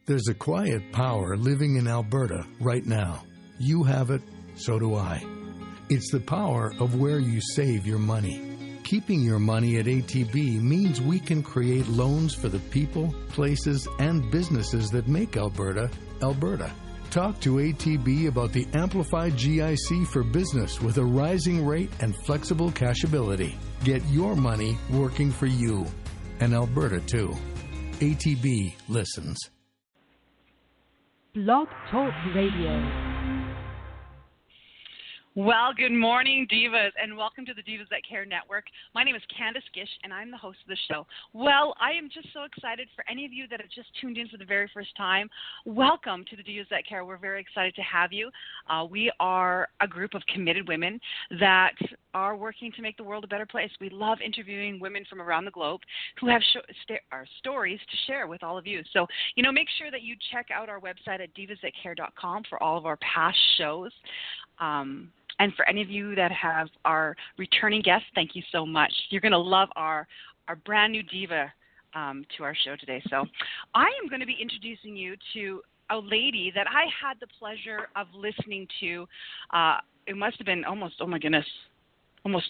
There's a quiet power living in Alberta right now. You have it, so do I. It's the power of where you save your money. Keeping your money at ATB means we can create loans for the people, places, and businesses that make Alberta, Alberta. Talk to ATB about the Amplified GIC for business with a rising rate and flexible cashability. Get your money working for you. And Alberta, too. ATB listens. Blog Talk Radio. Well, good morning, Divas, and welcome to the Divas That Care Network. My name is Candace Gish, and I'm the host of the show. Well, I am just so excited for any of you that have just tuned in for the very first time. Welcome to the Divas That Care. We're very excited to have you. We are a group of committed women that are working to make the world a better place. We love interviewing women from around the globe who have our stories to share with all of you. So, make sure that you check out our website at divasthatcare.com for all of our past shows. And for any of you that have our returning guests, thank you so much. You're going to love our brand new diva to our show today. So I am going to be introducing you to a lady that I had the pleasure of listening to. It must have been almost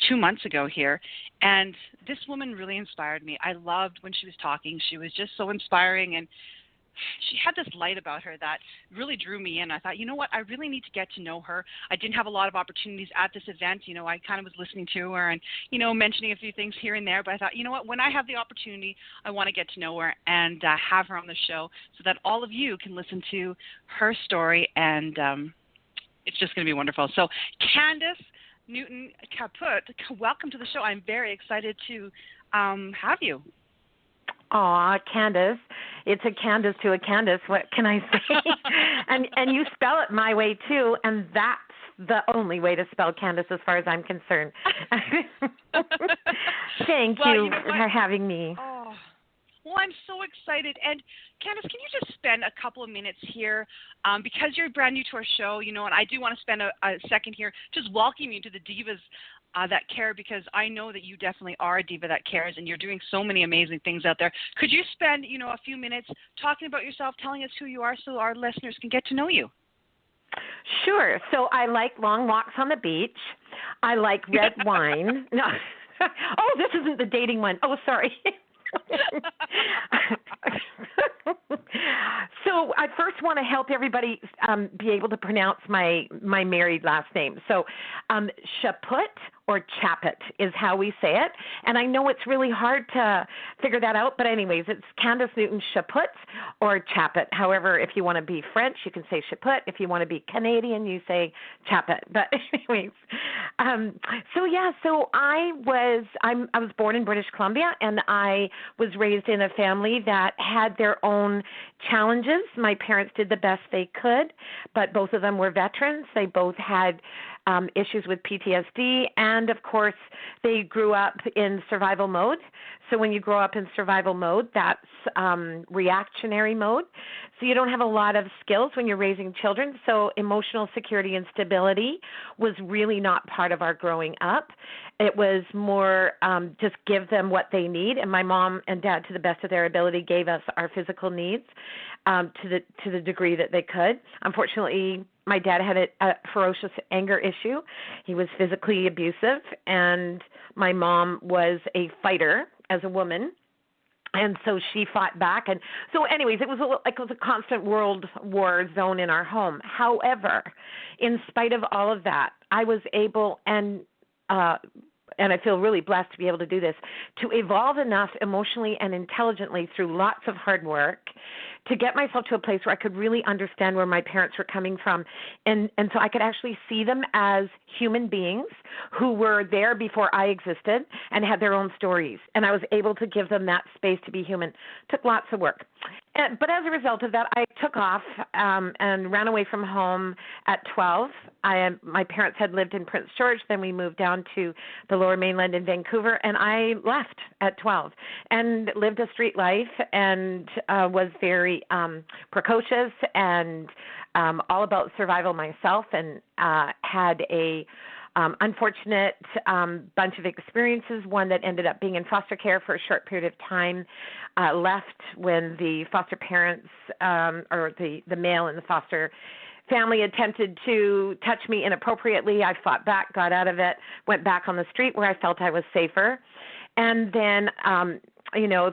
2 months ago here. And this woman really inspired me. I loved when she was talking. She was just so inspiring, and she had this light about her that really drew me in. I thought, you know what, I really need to get to know her. I didn't have a lot of opportunities at this event. I kind of was listening to her and, mentioning a few things here and there. But I thought, you know what, when I have the opportunity, I want to get to know her and have her on the show so that all of you can listen to her story. And it's just going to be wonderful. So Candace Newton Caput, welcome to the show. I'm very excited to have you. Aw, Candace. It's a Candace to a Candace. What can I say? and you spell it my way, too, and that's the only way to spell Candace as far as I'm concerned. Thank you for having me. Oh, well, I'm so excited. And, Candace, can you just spend a couple of minutes here, because you're brand new to our show, and I do want to spend a second here just welcoming you to the Divas That Care, because I know that you definitely are a diva that cares, and you're doing so many amazing things out there. Could you spend, a few minutes talking about yourself, telling us who you are so our listeners can get to know you? Sure. So I like long walks on the beach. I like red wine. No. Oh, this isn't the dating one. Oh, sorry. So I first want to help everybody be able to pronounce my married last name. So Chaput or Chaput is how we say it. And I know it's really hard to figure that out, but anyways, it's Candace Newton Chaput or Chaput. However, if you want to be French, you can say Chaput. If you want to be Canadian, you say Chaput. But anyways, so I was born in British Columbia, and I was raised in a family that had their own challenges. My parents did the best they could, but both of them were veterans. They both had issues with PTSD, and of course, they grew up in survival mode. So when you grow up in survival mode, that's reactionary mode. So you don't have a lot of skills when you're raising children. So emotional security and stability was really not part of our growing up. It was more just give them what they need. And my mom and dad, to the best of their ability, gave us our physical needs to the degree that they could. Unfortunately, my dad had a ferocious anger issue. He was physically abusive, and my mom was a fighter as a woman. And so she fought back. And so anyways, it was a constant world war zone in our home. However, in spite of all of that, I was able, and I feel really blessed to be able to do this, to evolve enough emotionally and intelligently through lots of hard work to get myself to a place where I could really understand where my parents were coming from. And so I could actually see them as human beings who were there before I existed and had their own stories. And I was able to give them that space to be human. Took lots of work. But as a result of that, I took off and ran away from home at 12. My parents had lived in Prince George. Then we moved down to the Lower Mainland in Vancouver, and I left at 12 and lived a street life and was very precocious and all about survival myself, and had a unfortunate bunch of experiences, one that ended up being in foster care for a short period of time, left when the foster parents or the male in the foster family attempted to touch me inappropriately. I fought back, got out of it, went back on the street where I felt I was safer. And then,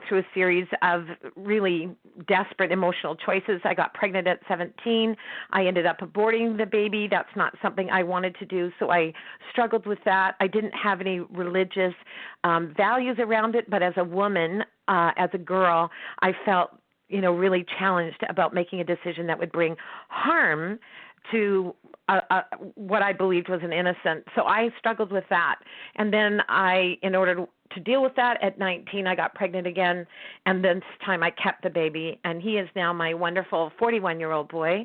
through a series of really desperate emotional choices, I got pregnant at 17. I ended up aborting the baby. That's not something I wanted to do, so I struggled with that. I didn't have any religious values around it, but as a woman, as a girl, I felt really challenged about making a decision that would bring harm to what I believed was an innocent. So I struggled with that. And then in order to deal with that, at 19, I got pregnant again. And this time I kept the baby. And he is now my wonderful 41-year-old boy,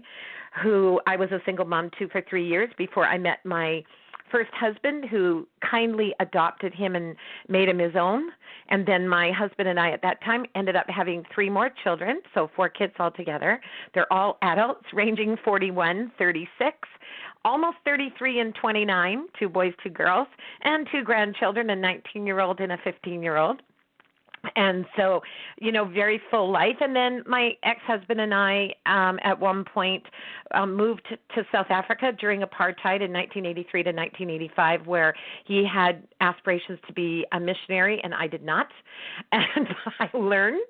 who I was a single mom to for 3 years before I met my first husband, who kindly adopted him and made him his own. And then my husband and I at that time ended up having 3 more children, so 4 kids altogether. They're all adults, ranging 41, 36, almost 33 and 29, 2 boys, 2 girls, and 2 grandchildren, a 19-year-old and a 15-year-old. And so, very full life. And then my ex-husband and I, at one point, moved to South Africa during apartheid in 1983 to 1985, where he had aspirations to be a missionary, and I did not. And I learned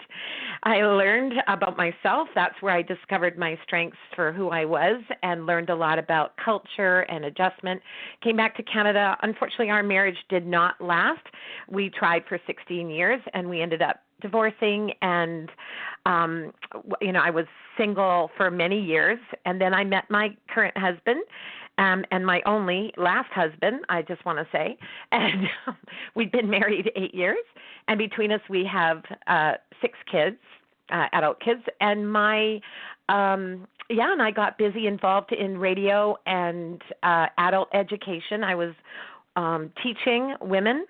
about myself. That's where I discovered my strengths for who I was and learned a lot about culture and adjustment. Came back to Canada. Unfortunately, our marriage did not last. We tried for 16 years, and we ended up divorcing, and I was single for many years, and then I met my current husband, and my only last husband, I just want to say, and we've been married 8 years, and between us we have 6 kids, adult kids, and and I got busy involved in radio and adult education. I was teaching women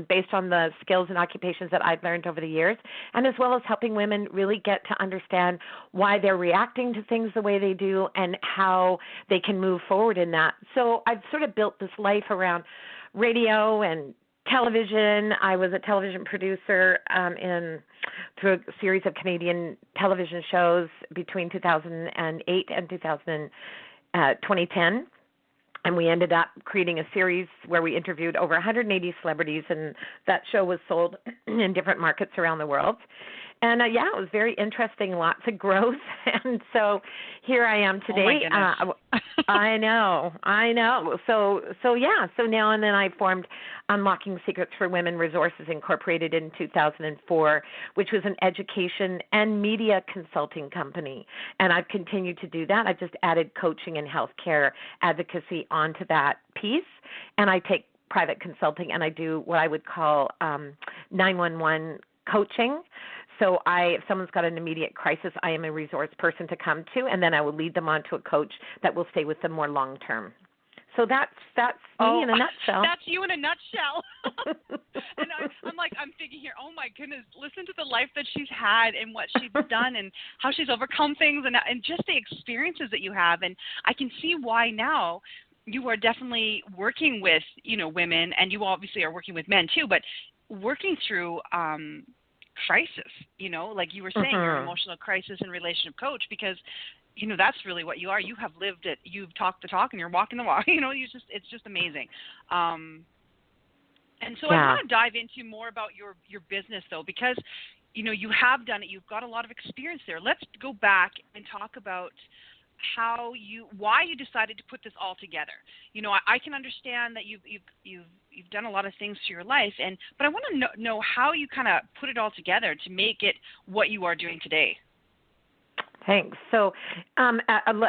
based on the skills and occupations that I've learned over the years, and as well as helping women really get to understand why they're reacting to things the way they do and how they can move forward in that. So I've sort of built this life around radio and television. I was a television producer through a series of Canadian television shows between 2008 and 2010. And we ended up creating a series where we interviewed over 180 celebrities, and that show was sold in different markets around the world. And, it was very interesting, lots of growth. And so here I am today. Oh, my goodness. I know. So now and then I formed Unlocking Secrets for Women Resources Incorporated in 2004, which was an education and media consulting company. And I've continued to do that. I've just added coaching and healthcare advocacy onto that piece. And I take private consulting, and I do what I would call 911 coaching. So if someone's got an immediate crisis, I am a resource person to come to, and then I will lead them on to a coach that will stay with them more long term. So that's me in a nutshell. That's you in a nutshell. And I'm thinking here, oh my goodness, listen to the life that she's had and what she's done and how she's overcome things and just the experiences that you have. And I can see why now you are definitely working with, women, and you obviously are working with men too, but working through crisis, like you were saying, your emotional crisis and relationship coach, because that's really what you are. You have lived it. You've talked the talk and you're walking the walk. It's just amazing. And so I want to dive into more about your business though, because you have done it. You've got a lot of experience there. Let's go back and talk about why you decided to put this all together. I can understand that you've done a lot of things to your life, but I want to know how you kind of put it all together to make it what you are doing today. Thanks. So,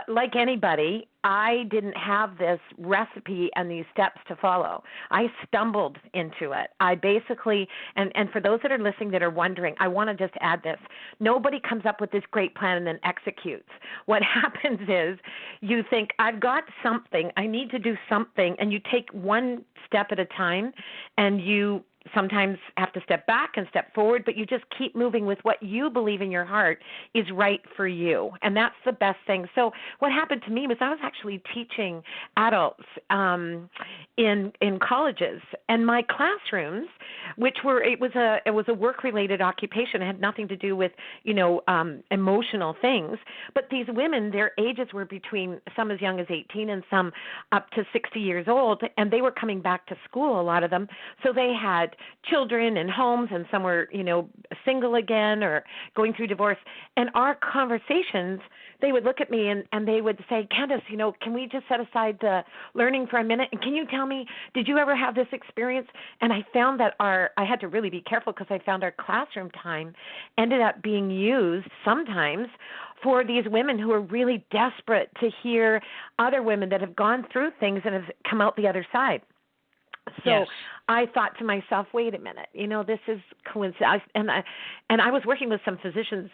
like anybody, I didn't have this recipe and these steps to follow. I stumbled into it. I basically, and for those that are listening that are wondering, I want to just add this. Nobody comes up with this great plan and then executes. What happens is you think, I've got something, I need to do something, and you take one step at a time, and you sometimes have to step back and step forward, but you just keep moving with what you believe in your heart is right for you. And that's the best thing. So what happened to me was I was actually teaching adults in colleges, and my classrooms, it was a work-related occupation. It had nothing to do with, emotional things. But these women, their ages were between some as young as 18 and some up to 60 years old, and they were coming back to school, a lot of them. So they had children and homes, and some were, single again or going through divorce. And our conversations, they would look at me and they would say, Candace, can we just set aside the learning for a minute? And can you tell me, did you ever have this experience? And I found that I had to really be careful because I found our classroom time ended up being used sometimes for these women who are really desperate to hear other women that have gone through things and have come out the other side. So yes. I thought to myself, wait a minute, this is coincidence. And I was working with some physicians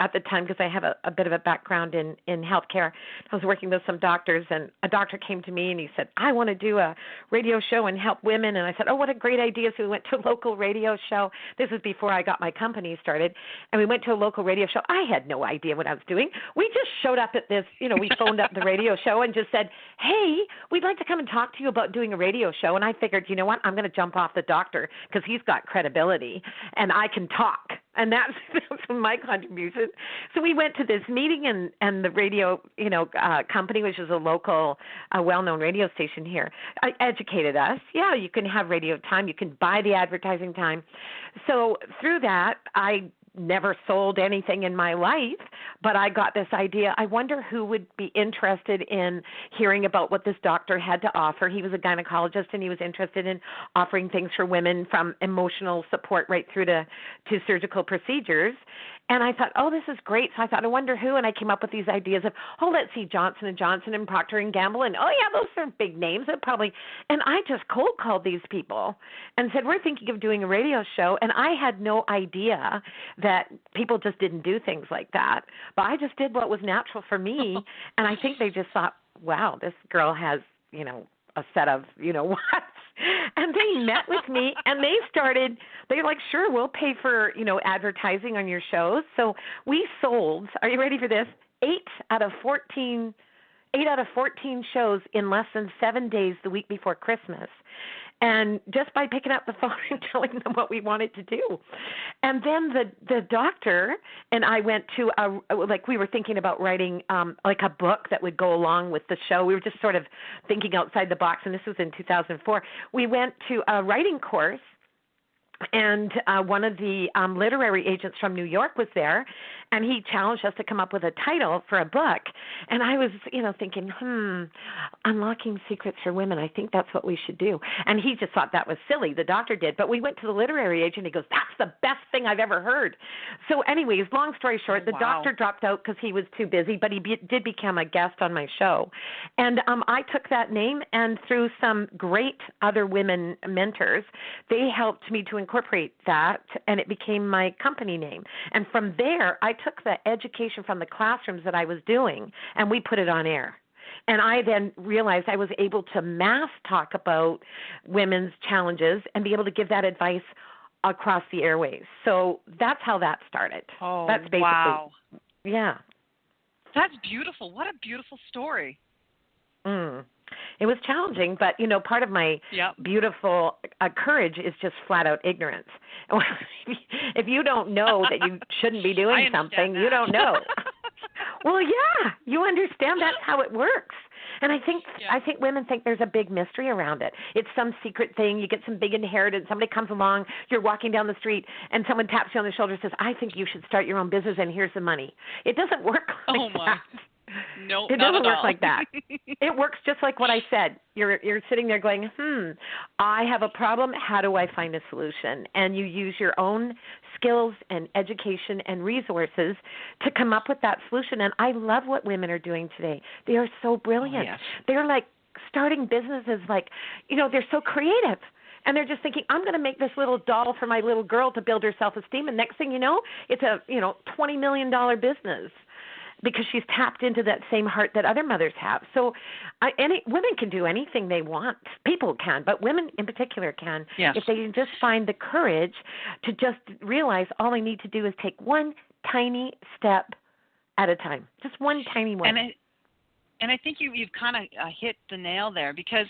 at the time because I have a bit of a background in healthcare. I was working with some doctors, and a doctor came to me and he said, I want to do a radio show and help women. And I said, oh, what a great idea. So we went to a local radio show. This was before I got my company started. And we went to a local radio show. I had no idea what I was doing. We just showed up at this, we phoned up the radio show and just said, hey, we'd like to come and talk to you about doing a radio show. And I figured, you know what, I'm going to jump off the doctor because he's got credibility and I can talk. And that's my contribution. So we went to this meeting, and the radio, company, which is a local, well-known radio station here, educated us. Yeah, you can have radio time. You can buy the advertising time. So through that, I never sold anything in my life, but I got this idea. I wonder who would be interested in hearing about what this doctor had to offer. He was a gynecologist, and he was interested in offering things for women from emotional support right through to surgical procedures. And I thought, oh, this is great. So I thought, I wonder who. And I came up with these ideas of, let's see, Johnson & Johnson and Procter & Gamble. And, those are big names. And I just cold called these people and said, we're thinking of doing a radio show. And I had no idea that people just didn't do things like that. But I just did what was natural for me. And I think they just thought, wow, this girl has, a set of, what? And they met with me, and they're like, sure, we'll pay for, advertising on your shows. So we sold, are you ready for this? 8 out of 14 shows in less than 7 days the week before Christmas. And just by picking up the phone and telling them what we wanted to do. And then the doctor and I went to we were thinking about writing a book that would go along with the show. We were just sort of thinking outside the box, and this was in 2004. We went to a writing course, and one of the literary agents from New York was there, and he challenged us to come up with a title for a book. And I was, thinking, Unlocking Secrets for Women. I think that's what we should do. And he just thought that was silly. The doctor did. But we went to the literary agent. He goes, that's the best thing I've ever heard. So anyways, long story short, the doctor dropped out because he was too busy, but he did become a guest on my show. And I took that name, and through some great other women mentors, they helped me to incorporate that, and it became my company name. And from there, I took the education from the classrooms that I was doing, and we put it on air. And I then realized I was able to mass talk about women's challenges and be able to give that advice across the airways. So that's how that started. Oh, that's basically, wow. Yeah. That's beautiful. What a beautiful story. It was challenging, but, part of my beautiful courage is just flat out ignorance. If you don't know that you shouldn't be doing something, you don't know. Well, yeah, you understand that's how it works. And I think women think there's a big mystery around it. It's some secret thing. You get some big inheritance. Somebody comes along, you're walking down the street, and someone taps you on the shoulder and says, I think you should start your own business, and here's the money. It doesn't work like that. No, it doesn't work like that. It works just like what I said. You're sitting there going, I have a problem. How do I find a solution? And you use your own skills and education and resources to come up with that solution. And I love what women are doing today. They are so brilliant. Yes. They're like starting businesses they're so creative. And they're just thinking, I'm going to make this little doll for my little girl to build her self-esteem. And next thing you know, it's a $20 million business. because she's tapped into that same heart that other mothers have. So women can do anything they want. People can, but women in particular can. Yes. If they can just find the courage to just realize all I need to do is take one tiny step at a time, just one tiny one. And I think you've kind of hit the nail there, because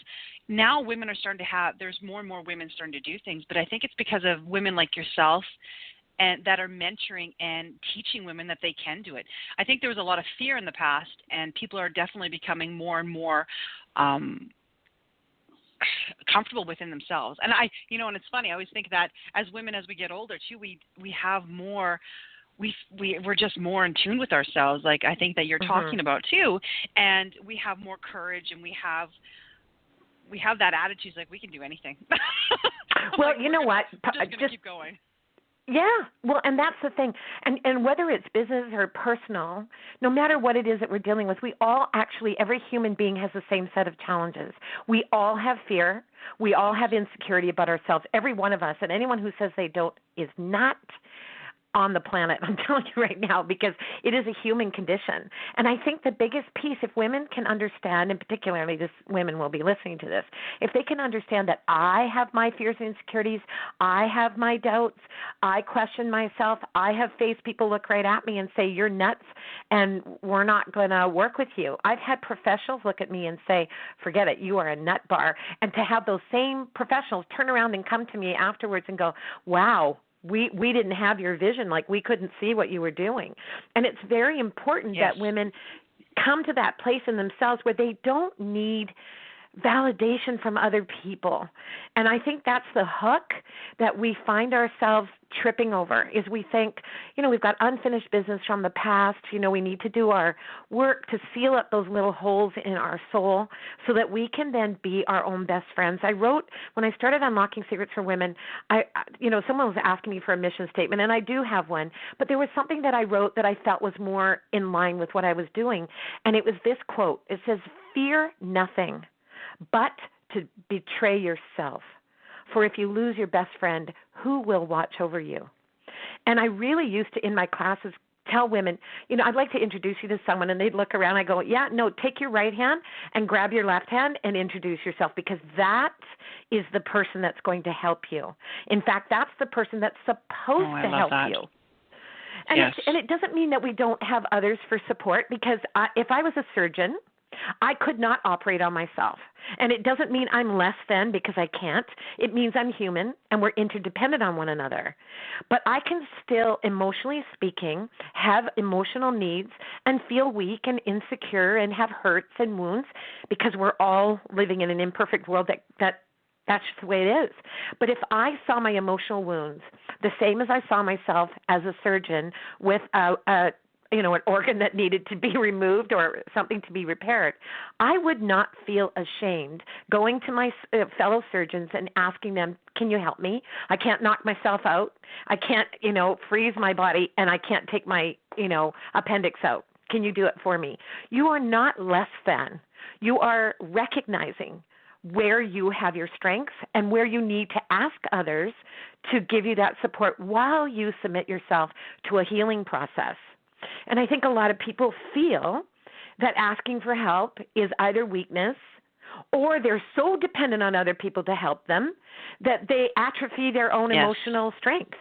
now women are starting to there's more and more women starting to do things, but I think it's because of women like yourself and that are mentoring and teaching women that they can do it. I think there was a lot of fear in the past, and people are definitely becoming more and more comfortable within themselves. And and it's funny, I always think that as women, as we get older too, we have more, we're just more in tune with ourselves, like I think that you're talking about too, and we have more courage, and we have that attitude, like we can do anything. Well, like, you know what? Just keep going. Yeah, well, and that's the thing. And whether it's business or personal, no matter what it is that we're dealing with, we all actually, every human being has the same set of challenges. We all have fear. We all have insecurity about ourselves, every one of us. And anyone who says they don't is not on the planet, I'm telling you right now, because it is a human condition. And I think the biggest piece, if women can understand, and particularly women will be listening to this, if they can understand that I have my fears and insecurities, I have my doubts, I question myself, I have faced people look right at me and say, you're nuts, and we're not going to work with you. I've had professionals look at me and say, forget it, you are a nut bar. And to have those same professionals turn around and come to me afterwards and go, wow, we didn't have your vision, like we couldn't see what you were doing. And it's very important that women come to that place in themselves where they don't need validation from other people. And I think that's the hook that we find ourselves tripping over, is we think, we've got unfinished business from the past. We need to do our work to seal up those little holes in our soul so that we can then be our own best friends. I wrote, when I started Unlocking Secrets for Women, someone was asking me for a mission statement, and I do have one, but there was something that I wrote that I felt was more in line with what I was doing, and it was this quote. It says, fear nothing but to betray yourself. For if you lose your best friend, who will watch over you? And I really used to, in my classes, tell women, I'd like to introduce you to someone, and they'd look around. I go, yeah, no, take your right hand and grab your left hand and introduce yourself, because that is the person that's going to help you. In fact, that's the person that's supposed to help you. And, and it doesn't mean that we don't have others for support, because if I was a surgeon, I could not operate on myself. And it doesn't mean I'm less than because I can't. It means I'm human and we're interdependent on one another. But I can still, emotionally speaking, have emotional needs and feel weak and insecure and have hurts and wounds, because we're all living in an imperfect world that's just the way it is. But if I saw my emotional wounds the same as I saw myself as a surgeon with an organ that needed to be removed or something to be repaired, I would not feel ashamed going to my fellow surgeons and asking them, can you help me? I can't knock myself out. I can't, freeze my body, and I can't take my, appendix out. Can you do it for me? You are not less than. You are recognizing where you have your strengths and where you need to ask others to give you that support while you submit yourself to a healing process. And I think a lot of people feel that asking for help is either weakness, or they're so dependent on other people to help them that they atrophy their own emotional strength.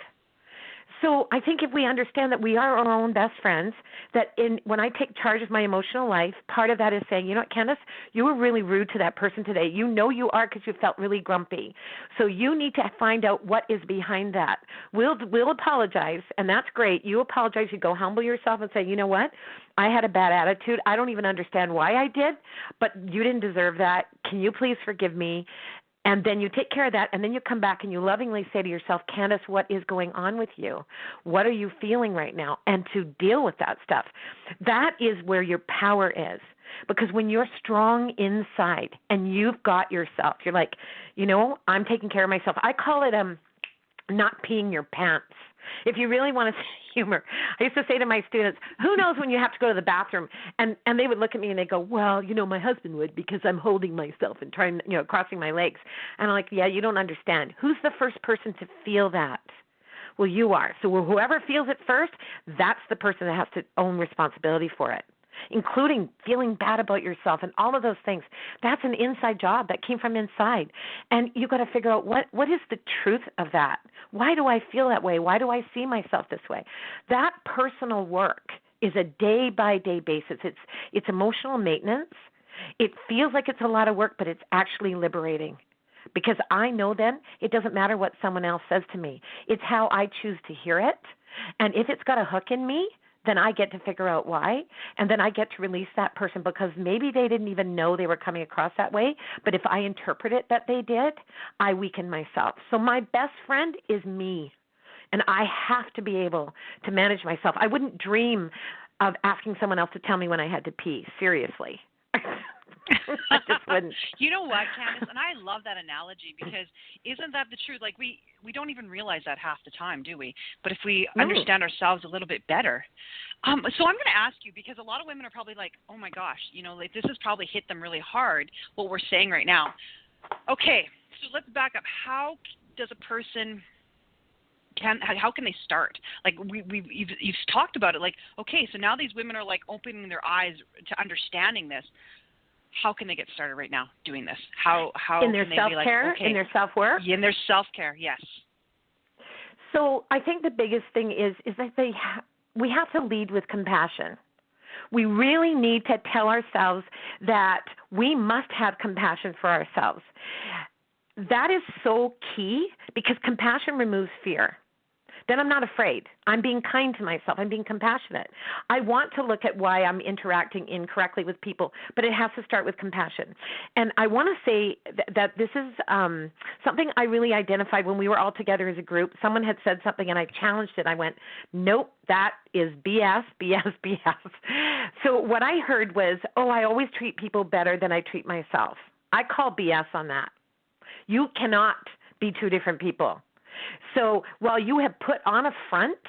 So I think if we understand that we are our own best friends, that when I take charge of my emotional life, part of that is saying, you know what, Candace, you were really rude to that person today. You know you are, because you felt really grumpy. So you need to find out what is behind that. We'll apologize, and that's great. You apologize. You go humble yourself and say, you know what, I had a bad attitude. I don't even understand why I did, but you didn't deserve that. Can you please forgive me? And then you take care of that, and then you come back and you lovingly say to yourself, Candace, what is going on with you? What are you feeling right now? And to deal with that stuff. That is where your power is. Because when you're strong inside and you've got yourself, you're like, I'm taking care of myself. I call it not peeing your pants. If you really want to see humor, I used to say to my students, who knows when you have to go to the bathroom? And they would look at me and they go, well, my husband would, because I'm holding myself and trying, crossing my legs. And I'm like, yeah, you don't understand. Who's the first person to feel that? Well, you are. So whoever feels it first, that's the person that has to own responsibility for it, including feeling bad about yourself and all of those things. That's an inside job that came from inside. And you got to figure out what is the truth of that? Why do I feel that way? Why do I see myself this way? That personal work is a day-by-day basis. It's emotional maintenance. It feels like it's a lot of work, but it's actually liberating. Because I know then it doesn't matter what someone else says to me. It's how I choose to hear it. And if it's got a hook in me, then I get to figure out why, and then I get to release that person because maybe they didn't even know they were coming across that way, but if I interpret it that they did, I weaken myself. So my best friend is me, and I have to be able to manage myself. I wouldn't dream of asking someone else to tell me when I had to pee, seriously. I just wouldn't. You know what, Candace? And I love that analogy because isn't that the truth? Like we don't even realize that half the time, do we? But if we understand ourselves a little bit better. So I'm going to ask you because a lot of women are probably like, oh my gosh, like this has probably hit them really hard, what we're saying right now. Okay, so let's back up. How does a person how can they start? Like you've talked about it. Like, okay, so now these women are like opening their eyes to understanding this. How can they get started right now doing this? How in their can they self-care, be like, okay, in their self-work? In their self-care, yes. So I think the biggest thing is that we have to lead with compassion. We really need to tell ourselves that we must have compassion for ourselves. That is so key because compassion removes fear. Then I'm not afraid. I'm being kind to myself. I'm being compassionate. I want to look at why I'm interacting incorrectly with people, but it has to start with compassion. And I want to say that this is something I really identified when we were all together as a group. Someone had said something, and I challenged it. I went, nope, that is BS, BS, BS. So what I heard was, I always treat people better than I treat myself. I call BS on that. You cannot be two different people. So while you have put on a front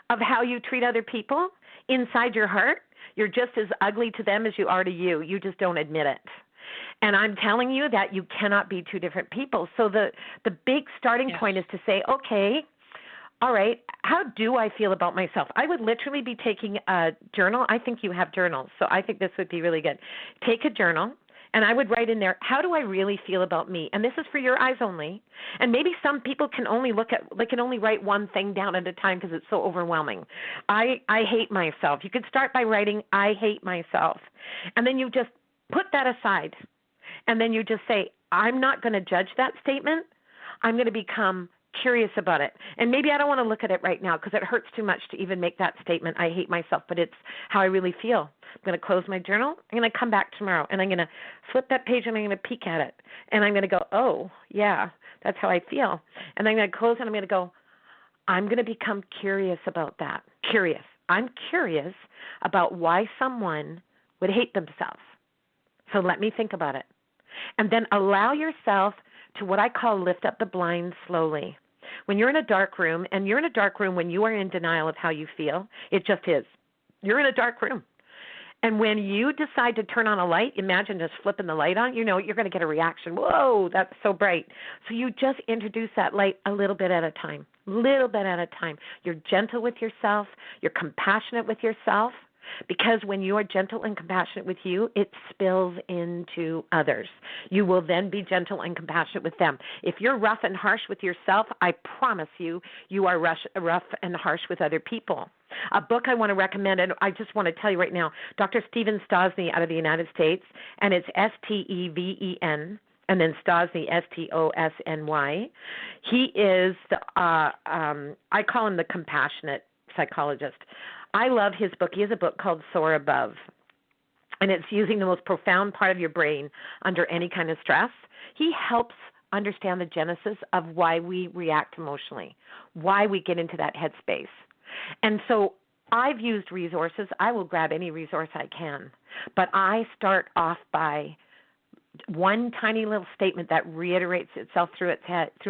of how you treat other people, inside your heart, you're just as ugly to them as you are to you. You just don't admit it. And I'm telling you that you cannot be two different people. So the big starting point is to say, okay, all right, how do I feel about myself? I would literally be taking a journal. I think you have journals, so I think this would be really good. Take a journal. And I would write in there, how do I really feel about me? And this is for your eyes only. And maybe some people can only write one thing down at a time because it's so overwhelming. I hate myself. You could start by writing, I hate myself. And then you just put that aside. And then you just say, I'm not going to judge that statement. I'm going to become curious about it. And maybe I don't want to look at it right now because it hurts too much to even make that statement, I hate myself, but it's how I really feel. I'm going to close my journal. I'm going to come back tomorrow, and I'm going to flip that page, and I'm going to peek at it. And I'm going to go, oh, yeah, that's how I feel. And I'm going to close, and I'm going to go, I'm going to become curious about that. Curious. I'm curious about why someone would hate themselves. So let me think about it. And then allow yourself to what I call lift up the blinds slowly. When you're in a dark room, and you're in a dark room when you are in denial of how you feel, it just is. You're in a dark room. And when you decide to turn on a light, imagine just flipping the light on, you're going to get a reaction. Whoa, that's so bright. So you just introduce that light a little bit at a time, little bit at a time. You're gentle with yourself. You're compassionate with yourself. Because when you are gentle and compassionate with you, it spills into others. You will then be gentle and compassionate with them. If you're rough and harsh with yourself, I promise you, you are rough and harsh with other people. A book I want to recommend, and I just want to tell you right now, Dr. Stephen Stosny out of the United States, and it's Steven, and then Stosny, Stosny. He is, I call him the compassionate psychologist. I love his book. He has a book called Soar Above, and it's using the most profound part of your brain under any kind of stress. He helps understand the genesis of why we react emotionally, why we get into that headspace. And so I've used resources. I will grab any resource I can, but I start off by one tiny little statement that reiterates itself through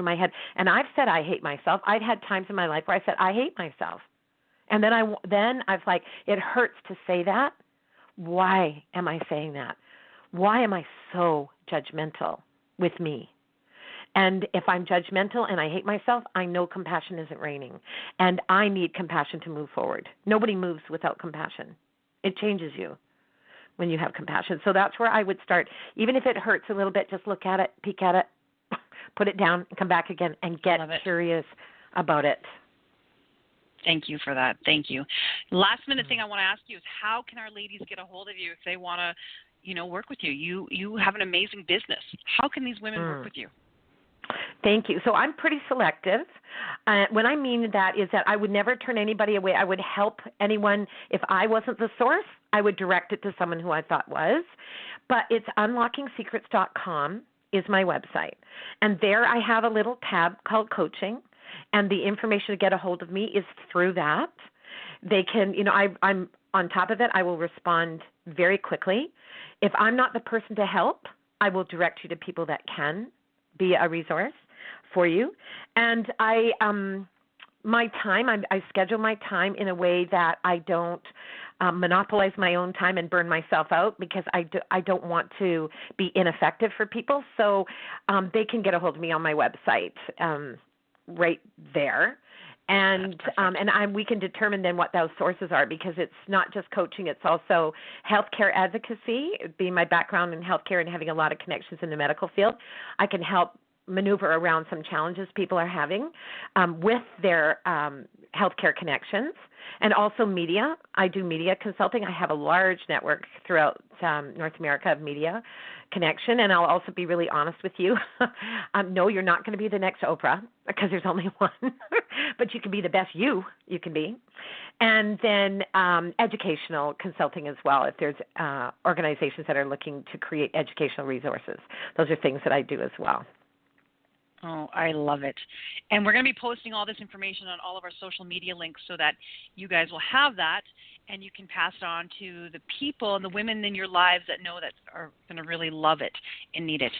my head. And I've said I hate myself. I've had times in my life where I said I hate myself. And then I've like, it hurts to say that. Why am I saying that? Why am I so judgmental with me? And if I'm judgmental and I hate myself, I know compassion isn't reigning. And I need compassion to move forward. Nobody moves without compassion. It changes you when you have compassion. So that's where I would start. Even if it hurts a little bit, just look at it, peek at it, put it down, come back again, and get curious about it. Thank you for that. Thank you. Last minute thing I want to ask you is, how can our ladies get a hold of you if they want to, work with you? You have an amazing business. How can these women work with you? Thank you. So I'm pretty selective. When I mean that is that I would never turn anybody away. I would help anyone. If I wasn't the source, I would direct it to someone who I thought was. But it's unlockingsecrets.com is my website. And there I have a little tab called coaching. And the information to get a hold of me is through that. They can, I'm on top of it. I will respond very quickly. If I'm not the person to help, I will direct you to people that can be a resource for you. And I schedule my time in a way that I don't monopolize my own time and burn myself out, because I don't want to be ineffective for people. So they can get a hold of me on my website right there. And we can determine then what those sources are, because it's not just coaching, it's also healthcare advocacy. Being my background in healthcare and having a lot of connections in the medical field, I can help maneuver around some challenges people are having with their healthcare connections, and also media. I do media consulting. I have a large network throughout North America of media connection, and I'll also be really honest with you. No, you're not going to be the next Oprah, because there's only one, but you can be the best you can be. And then educational consulting as well, if there's organizations that are looking to create educational resources. Those are things that I do as well. Oh, I love it. And we're going to be posting all this information on all of our social media links so that you guys will have that, and you can pass it on to the people and the women in your lives that know that are going to really love it and need it.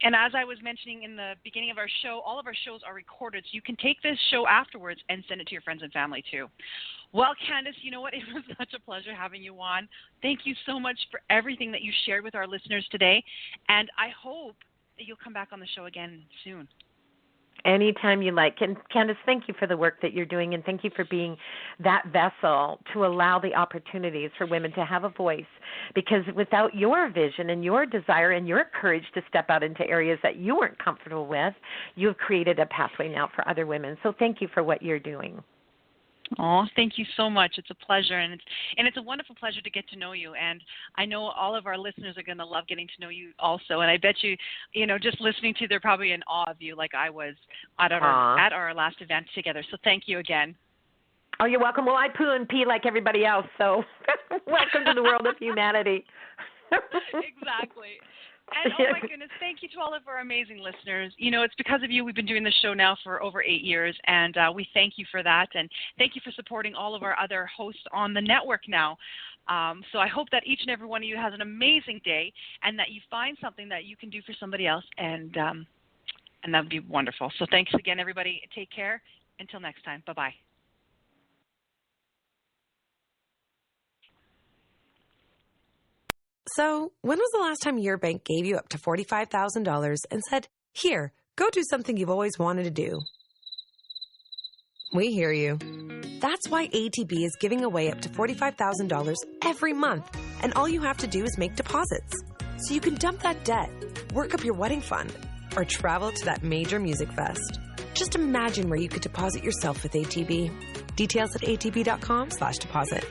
And as I was mentioning in the beginning of our show, all of our shows are recorded, so you can take this show afterwards and send it to your friends and family too. Well, Candace, you know what? It was such a pleasure having you on. Thank you so much for everything that you shared with our listeners today, and I hope that you'll come back on the show again soon. Anytime you like. And Candace, thank you for the work that you're doing, and thank you for being that vessel to allow the opportunities for women to have a voice, because without your vision and your desire and your courage to step out into areas that you weren't comfortable with, you've created a pathway now for other women. So thank you for what you're doing. Oh, thank you so much. It's a pleasure, and it's a wonderful pleasure to get to know you. And I know all of our listeners are going to love getting to know you also. And I bet you, just listening to you, they're probably in awe of you, like I was at our last event together. So thank you again. Oh, you're welcome. Well, I poo and pee like everybody else, so welcome to the world of humanity. Exactly. And oh my goodness, thank you to all of our amazing listeners. It's because of you we've been doing this show now for over 8 years, and we thank you for that. And thank you for supporting all of our other hosts on the network now. So I hope that each and every one of you has an amazing day, and that you find something that you can do for somebody else, and that would be wonderful. So thanks again, everybody. Take care. Until next time. Bye-bye. So, when was the last time your bank gave you up to $45,000 and said, "Here, go do something you've always wanted to do"? We hear you. That's why ATB is giving away up to $45,000 every month, and all you have to do is make deposits. So you can dump that debt, work up your wedding fund, or travel to that major music fest. Just imagine where you could deposit yourself with ATB. Details at atb.com/deposit.